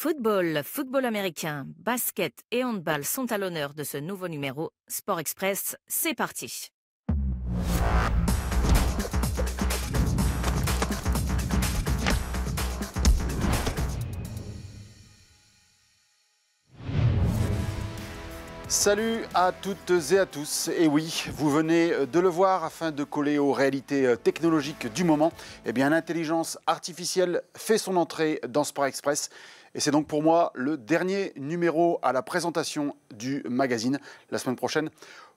Football, football américain, basket et handball sont à l'honneur de ce nouveau numéro. Sport Express, c'est parti. Salut à toutes et à tous. Et oui, vous venez de le voir, afin de coller aux réalités technologiques du moment, eh bien l'intelligence artificielle fait son entrée dans Sport Express. Et c'est donc pour moi le dernier numéro à la présentation du magazine. La semaine prochaine,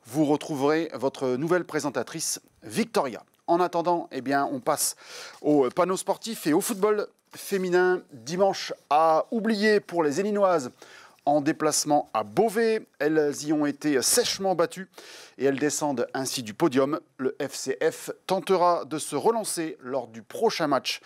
vous retrouverez votre nouvelle présentatrice, Victoria. En attendant, eh bien, on passe au panneau sportif et au football féminin. Dimanche à oublier pour les Élinoises. En déplacement à Beauvais, elles y ont été sèchement battues et elles descendent ainsi du podium. Le FCF tentera de se relancer lors du prochain match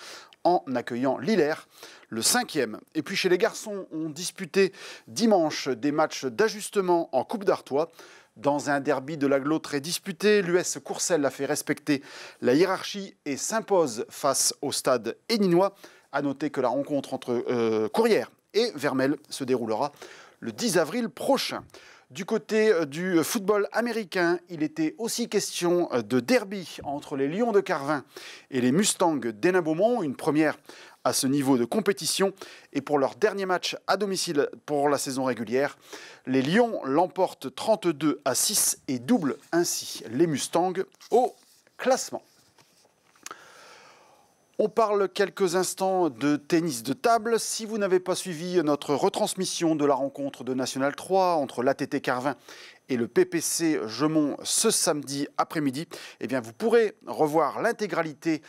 en accueillant Lillers, le 5e. Et puis chez les garçons, on disputé dimanche des matchs d'ajustement en Coupe d'Artois. Dans un derby de l'agglo très disputé, l'US Courcelles a fait respecter la hiérarchie et s'impose face au stade héninois. A noter que la rencontre entre Courrières et Vermelles se déroulera le 10 avril prochain. Du côté du football américain, il était aussi question de derby entre les Lions de Carvin et les Mustangs d'Hénin-Beaumont, une première à ce niveau de compétition. Et pour leur dernier match à domicile pour la saison régulière, les Lions l'emportent 32-6 et doublent ainsi les Mustangs au classement. On parle quelques instants de tennis de table. Si vous n'avez pas suivi notre retransmission de la rencontre de National 3 entre l'ATT Carvin et le PPC Gemont ce samedi après-midi, eh bien vous pourrez revoir l'intégralité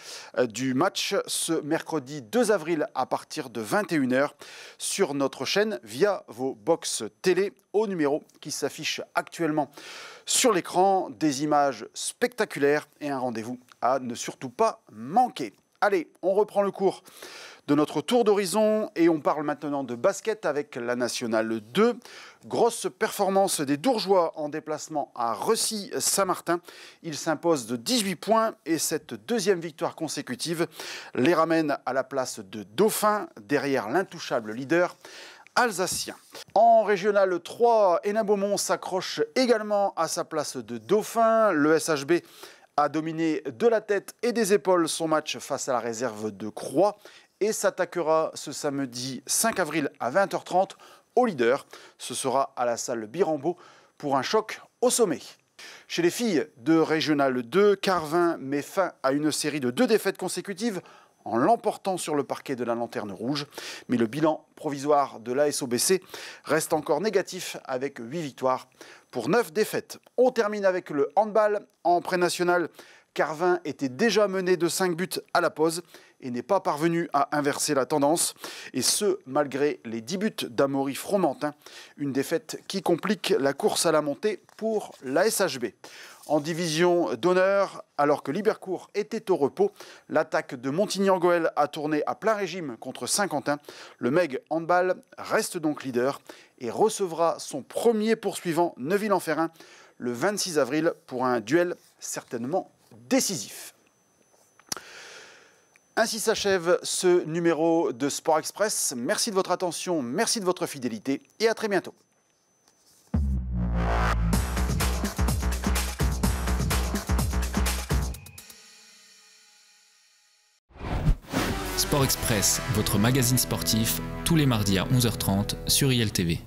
du match ce mercredi 2 avril à partir de 21 h sur notre chaîne via vos box télé au numéro qui s'affiche actuellement sur l'écran. Des images spectaculaires et un rendez-vous à ne surtout pas manquer. Allez, on reprend le cours de notre tour d'horizon et on parle maintenant de basket avec la Nationale 2. Grosse performance des Dourgeois en déplacement à Recy-Saint-Martin. Ils s'imposent de 18 points et cette deuxième victoire consécutive les ramène à la place de dauphin derrière l'intouchable leader alsacien. En régional 3, Hénin-Beaumont s'accroche également à sa place de dauphin. Le SHB a dominé de la tête et des épaules son match face à la réserve de Croix et s'attaquera ce samedi 5 avril à 20 h 30 au leader. Ce sera à la salle Birambeau pour un choc au sommet. Chez les filles de Régional 2, Carvin met fin à une série de 2 défaites consécutives en l'emportant sur le parquet de la Lanterne Rouge. Mais le bilan provisoire de l'ASOBC reste encore négatif avec 8 victoires pour 9 défaites. On termine avec le handball en pré-national. Carvin était déjà mené de 5 buts à la pause et n'est pas parvenu à inverser la tendance. Et ce, malgré les 10 buts d'Amaury Fromentin. Une défaite qui complique la course à la montée pour la SHB. En division d'honneur, alors que Libercourt était au repos, l'attaque de Montigny-en-Goël a tourné à plein régime contre Saint-Quentin. Le MEG handball reste donc leader et recevra son premier poursuivant Neuville-en-Ferrain le 26 avril pour un duel certainement décisif. Ainsi s'achève ce numéro de Sport Express. Merci de votre attention, merci de votre fidélité et à très bientôt. Sport Express, votre magazine sportif, tous les mardis à 11 h 30 sur ILTV.